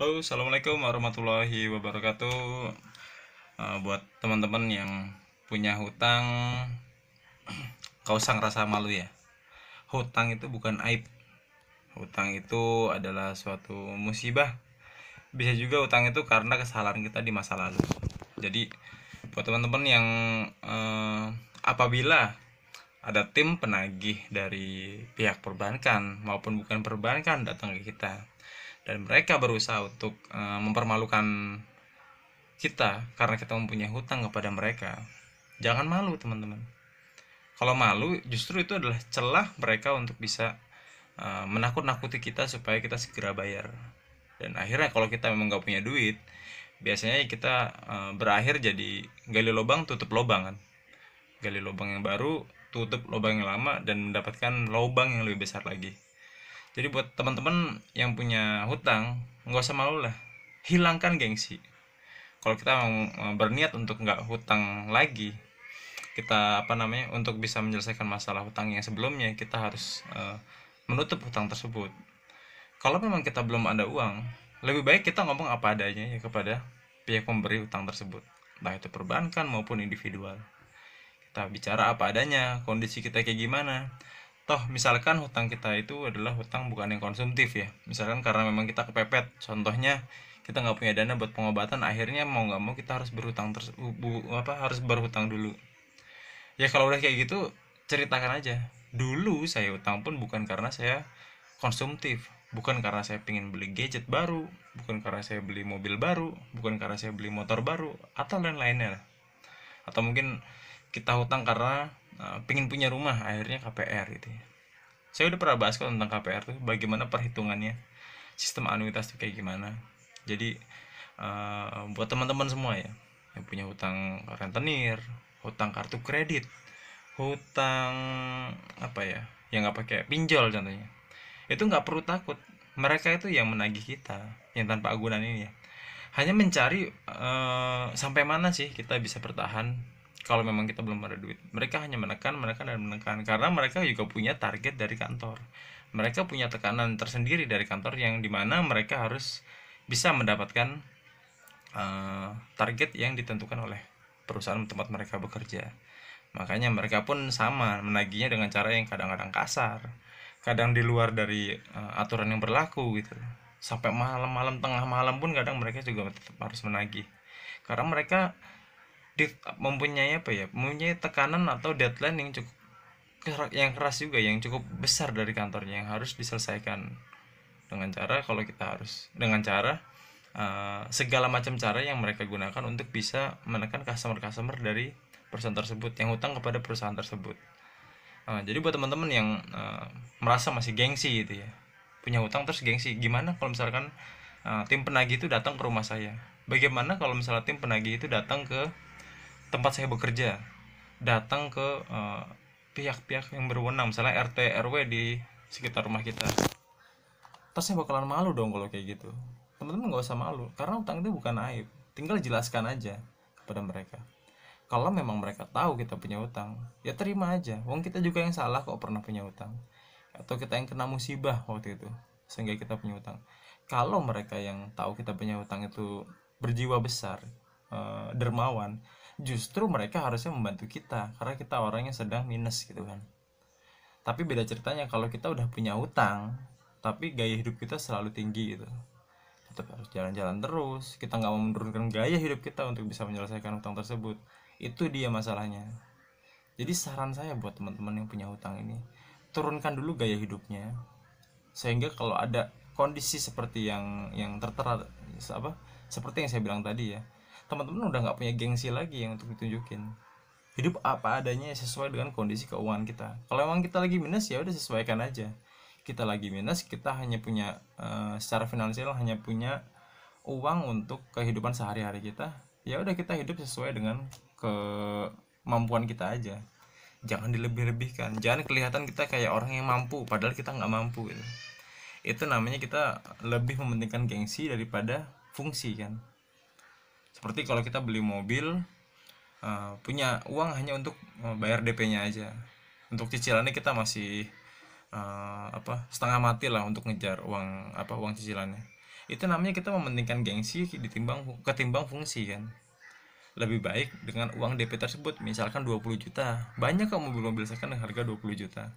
Halo, assalamualaikum warahmatullahi wabarakatuh. Buat teman-teman yang punya hutang, gak usah ngerasa malu ya. Hutang itu bukan aib. Hutang itu adalah suatu musibah. Bisa juga hutang itu karena kesalahan kita di masa lalu. Jadi, buat teman-teman yang apabila ada tim penagih dari pihak perbankan maupun bukan perbankan datang ke kita dan mereka berusaha untuk mempermalukan kita karena kita mempunyai hutang kepada mereka, jangan malu teman-teman. Kalau malu justru itu adalah celah mereka untuk bisa menakut-nakuti kita supaya kita segera bayar. Dan akhirnya kalau kita memang nggak punya duit, biasanya kita berakhir jadi gali lubang tutup lubang kan, gali lubang yang baru tutup lubang yang lama dan mendapatkan lubang yang lebih besar lagi. Jadi buat teman-teman yang punya hutang, nggak usah malu lah, hilangkan gengsi. Kalau kita berniat untuk nggak hutang lagi, kita apa namanya, untuk bisa menyelesaikan masalah hutang yang sebelumnya, kita harus menutup hutang tersebut. Kalau memang kita belum ada uang, lebih baik kita ngomong apa adanya ya kepada pihak pemberi hutang tersebut, entah itu perbankan maupun individual. Kita bicara apa adanya, kondisi kita kayak gimana. Toh misalkan hutang kita itu adalah hutang bukan yang konsumtif ya, misalkan karena memang kita kepepet, contohnya kita nggak punya dana buat pengobatan, akhirnya mau nggak mau kita harus berhutang harus berhutang dulu. Ya kalau udah kayak gitu, ceritakan aja, dulu saya hutang pun bukan karena saya konsumtif, bukan karena saya pengen beli gadget baru, bukan karena saya beli mobil baru, bukan karena saya beli motor baru atau lain-lainnya. Atau mungkin kita hutang karena pengen punya rumah, akhirnya KPR gitu ya. Saya udah pernah bahas kok tentang KPR tuh, bagaimana perhitungannya, sistem anuitas tuh kayak gimana. Jadi buat teman-teman semua ya yang punya hutang rentenir, hutang kartu kredit, hutang apa ya, yang nggak pakai pinjol contohnya, itu nggak perlu takut. Mereka itu yang menagih kita, yang tanpa agunan ini ya, hanya mencari sampai mana sih kita bisa bertahan. Kalau memang kita belum ada duit, mereka hanya menekan, menekan dan menekan, karena mereka juga punya target dari kantor. Mereka punya tekanan tersendiri dari kantor yang dimana mereka harus bisa mendapatkan target yang ditentukan oleh perusahaan tempat mereka bekerja. Makanya mereka pun sama menagihnya dengan cara yang kadang-kadang kasar, kadang di luar dari aturan yang berlaku gitu. Sampai malam-malam, tengah malam pun kadang mereka juga tetap harus menagih. Karena mereka mempunyai apa ya? Mempunyai tekanan atau deadline yang cukup yang keras juga, yang cukup besar dari kantornya yang harus diselesaikan. Dengan cara, kalau kita harus dengan cara segala macam cara yang mereka gunakan untuk bisa menekan customer-customer dari perusahaan tersebut yang hutang kepada perusahaan tersebut. Jadi buat teman-teman yang merasa masih gengsi gitu ya, punya hutang terus gengsi, gimana kalau misalkan tim penagih itu datang ke rumah saya? Bagaimana kalau misalnya tim penagih itu datang ke tempat saya bekerja, datang ke pihak-pihak yang berwenang, misalnya RT RW di sekitar rumah kita? Terus saya bakalan malu dong kalau kayak gitu. Teman-teman nggak usah malu, karena utang itu bukan aib. Tinggal jelaskan aja kepada mereka. Kalau memang mereka tahu kita punya utang, ya terima aja. Wong kita juga yang salah kok pernah punya utang. Atau kita yang kena musibah waktu itu, sehingga kita punya utang. Kalau mereka yang tahu kita punya utang itu berjiwa besar, dermawan, justru mereka harusnya membantu kita, karena kita orangnya sedang minus gitu kan. Tapi beda ceritanya kalau kita udah punya utang, tapi gaya hidup kita selalu tinggi gitu. Tetap harus jalan-jalan terus, kita nggak mau menurunkan gaya hidup kita untuk bisa menyelesaikan utang tersebut. Itu dia masalahnya. Jadi saran saya buat teman-teman yang punya hutang ini, turunkan dulu gaya hidupnya, sehingga kalau ada kondisi seperti yang tertera apa, seperti yang saya bilang tadi ya, teman-teman udah nggak punya gengsi lagi yang untuk ditunjukin. Hidup apa adanya sesuai dengan kondisi keuangan kita. Kalau emang kita lagi minus, ya udah sesuaikan aja. Kita lagi minus, kita hanya punya secara finansial hanya punya uang untuk kehidupan sehari-hari kita, ya udah kita hidup sesuai dengan kemampuan kita aja. Jangan dilebih-lebihkan, jangan kelihatan kita kayak orang yang mampu padahal kita nggak mampu gitu. Itu namanya kita lebih mementingkan gengsi daripada fungsi kan. Seperti kalau kita beli mobil, punya uang hanya untuk bayar DP-nya aja, untuk cicilannya kita masih setengah mati lah untuk ngejar uang, uang cicilannya. Itu namanya kita mementingkan gengsi ketimbang fungsi kan. Lebih baik dengan uang DP tersebut, misalkan 20 juta. Banyak kok mobil-mobil second dengan harga 20 juta.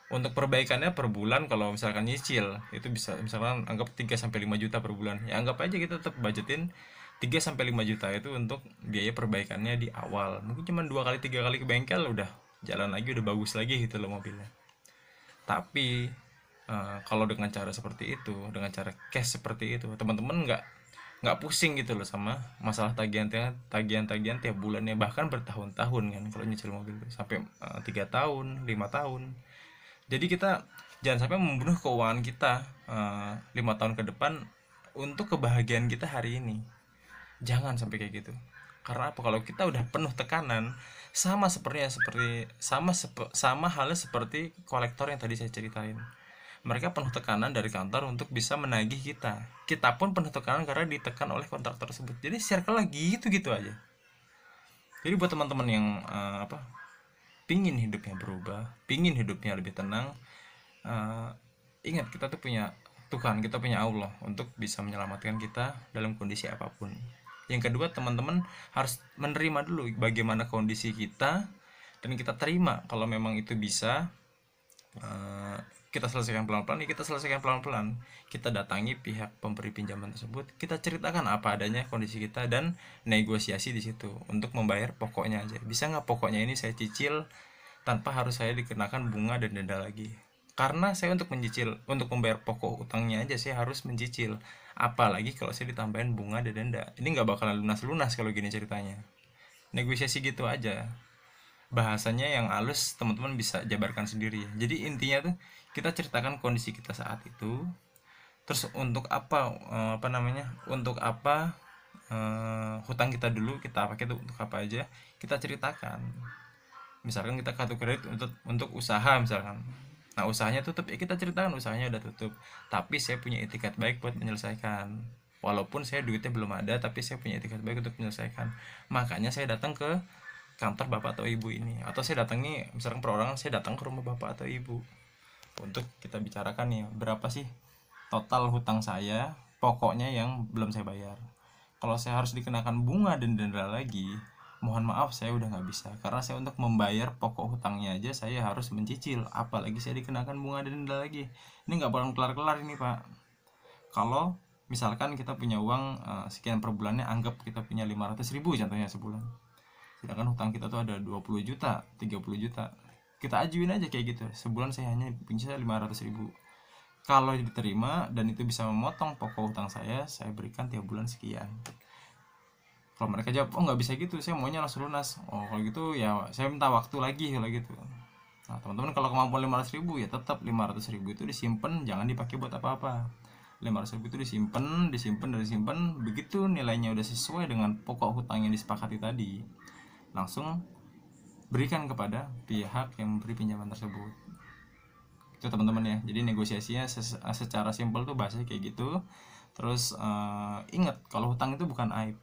Untuk perbaikannya per bulan kalau misalkan nyicil itu bisa misalkan anggap 3 sampai 5 juta per bulan. Ya anggap aja kita tetap budgetin 3 sampai 5 juta itu untuk biaya perbaikannya di awal. Mungkin cuma 2 kali 3 kali ke bengkel udah jalan lagi, udah bagus lagi gitu loh mobilnya. Tapi kalau dengan cara seperti itu, dengan cara cash seperti itu, teman-teman nggak pusing gitu loh sama masalah tagihan-tagihan tiap bulannya, bahkan bertahun-tahun kan kalau nyicil mobil tuh sampai 3 tahun 5 tahun. Jadi kita jangan sampai membunuh keuangan kita 5 tahun ke depan untuk kebahagiaan kita hari ini. Jangan sampai kayak gitu. Karena apa? Kalau kita udah penuh tekanan, sama halnya seperti kolektor yang tadi saya ceritain. Mereka penuh tekanan dari kantor untuk bisa menagih kita. Kita pun penuh tekanan karena ditekan oleh kontraktor tersebut. Jadi circle lagi gitu-gitu aja. Jadi buat teman-teman yang pingin hidupnya berubah, pingin hidupnya lebih tenang, eh, ingat kita tuh punya Tuhan, kita punya Allah untuk bisa menyelamatkan kita dalam kondisi apapun. Yang kedua, teman-teman harus menerima dulu bagaimana kondisi kita dan kita terima kalau memang itu bisa eh, kita selesaikan pelan-pelan, ya kita selesaikan pelan-pelan. Kita datangi pihak pemberi pinjaman tersebut, kita ceritakan apa adanya kondisi kita dan negosiasi di situ untuk membayar pokoknya aja. Bisa nggak pokoknya ini saya cicil tanpa harus saya dikenakan bunga dan denda lagi? Karena saya untuk membayar pokok utangnya aja saya harus mencicil. Apalagi kalau saya ditambahin bunga dan denda. Ini nggak bakalan lunas-lunas kalau gini ceritanya. Negosiasi gitu aja. Bahasanya yang halus teman-teman bisa jabarkan sendiri. Jadi intinya tuh kita ceritakan kondisi kita saat itu. Terus untuk apa apa namanya? Untuk apa hutang kita dulu kita pakai itu untuk apa aja kita ceritakan. Misalkan kita kartu kredit untuk usaha misalkan. Nah usahanya tutup, ya kita ceritakan usahanya udah tutup, tapi saya punya etikat baik buat menyelesaikan. Walaupun saya duitnya belum ada, tapi saya punya etikat baik untuk menyelesaikan. Makanya saya datang ke kantor bapak atau ibu ini, atau saya datangi misalkan perorangan, saya datang ke rumah bapak atau ibu untuk kita bicarakan nih berapa sih total hutang saya pokoknya yang belum saya bayar. Kalau saya harus dikenakan bunga dan denda lagi, mohon maaf saya udah nggak bisa, karena saya untuk membayar pokok hutangnya aja saya harus mencicil, apalagi saya dikenakan bunga dan denda lagi. Ini nggak bakal kelar-kelar ini pak. Kalau misalkan kita punya uang sekian per bulannya, anggap kita punya 500.000 contohnya sebulan, sedangkan hutang kita tuh ada 20 juta 30 juta, kita ajuin aja kayak gitu, sebulan saya hanya punya 500.000. Kalau diterima dan itu bisa memotong pokok hutang saya berikan tiap bulan sekian. Kalau mereka jawab oh nggak bisa gitu, saya maunya langsung lunas, oh kalau gitu ya saya minta waktu lagi kalau gitu. Nah teman-teman kalau kemampuan 500.000 ya tetap 500.000 itu disimpan, jangan dipakai buat apa-apa. 500.000 itu disimpan, begitu nilainya udah sesuai dengan pokok hutang yang disepakati tadi, langsung berikan kepada pihak yang memberi pinjaman tersebut. Itu teman-teman ya. Jadi negosiasinya secara simpel tuh bahasanya kayak gitu. Terus ingat kalau hutang itu bukan aib.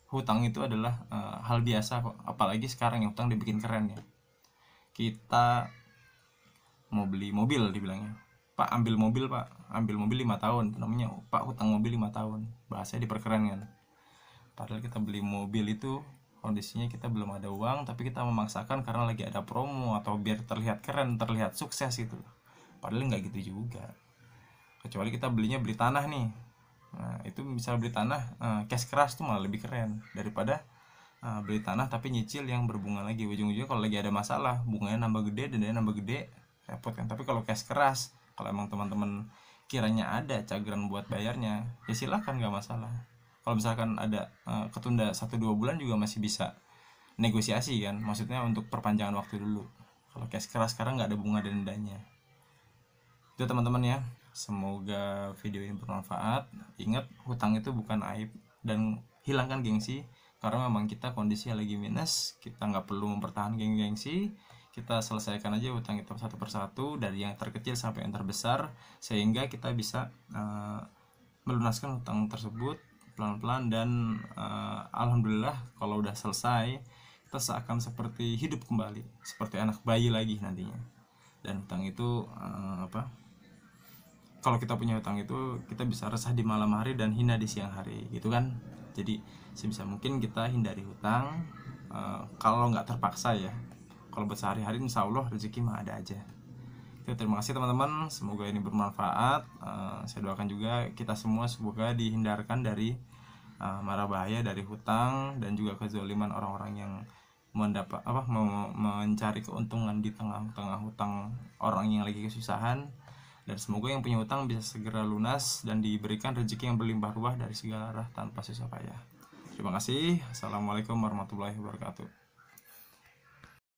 Hutang itu adalah hal biasa kok. Apalagi sekarang yang hutang dibikin keren ya. Kita mau beli mobil dibilangnya, Pak ambil mobil pak, ambil mobil 5 tahun. Itu namanya Pak hutang mobil 5 tahun. Bahasanya diperkeren kan. Padahal kita beli mobil itu kondisinya kita belum ada uang, tapi kita memaksakan karena lagi ada promo atau biar terlihat keren, terlihat sukses gitu. Padahal nggak gitu juga. Kecuali kita beli tanah nih. Nah itu bisa beli tanah cash keras tuh malah lebih keren daripada beli tanah tapi nyicil yang berbunga lagi. Ujung-ujungnya kalau lagi ada masalah bunganya nambah gede, dendanya nambah gede, repot kan. Tapi kalau cash keras, kalau emang teman-teman kiranya ada cagran buat bayarnya, ya silahkan, nggak masalah. Kalau misalkan ada ketunda 1-2 bulan juga masih bisa negosiasi kan, maksudnya untuk perpanjangan waktu dulu. Kalau cash keras sekarang nggak ada bunga dan dendanya. Itu teman-teman ya, semoga video ini bermanfaat. Ingat hutang itu bukan aib, dan hilangkan gengsi. Karena memang kita kondisinya lagi minus, kita nggak perlu mempertahankan gengsi, kita selesaikan aja hutang kita satu persatu dari yang terkecil sampai yang terbesar, sehingga kita bisa melunaskan hutang tersebut pelan-pelan. Dan alhamdulillah kalau udah selesai kita seakan seperti hidup kembali, seperti anak bayi lagi nantinya. Dan hutang itu kalau kita punya hutang itu kita bisa resah di malam hari dan hina di siang hari gitu kan. Jadi sebisa mungkin kita hindari hutang, kalau nggak terpaksa ya. Kalau buat sehari-hari insya Allah rezeki mah ada aja. Oke, terima kasih teman-teman, semoga ini bermanfaat. Saya doakan juga kita semua semoga dihindarkan dari mara bahaya dari hutang dan juga kezaliman orang-orang yang mencari keuntungan di tengah-tengah hutang orang yang lagi kesusahan. Dan semoga yang punya hutang bisa segera lunas dan diberikan rezeki yang berlimpah ruah dari segala arah tanpa susah payah. Terima kasih. Assalamualaikum warahmatullahi wabarakatuh.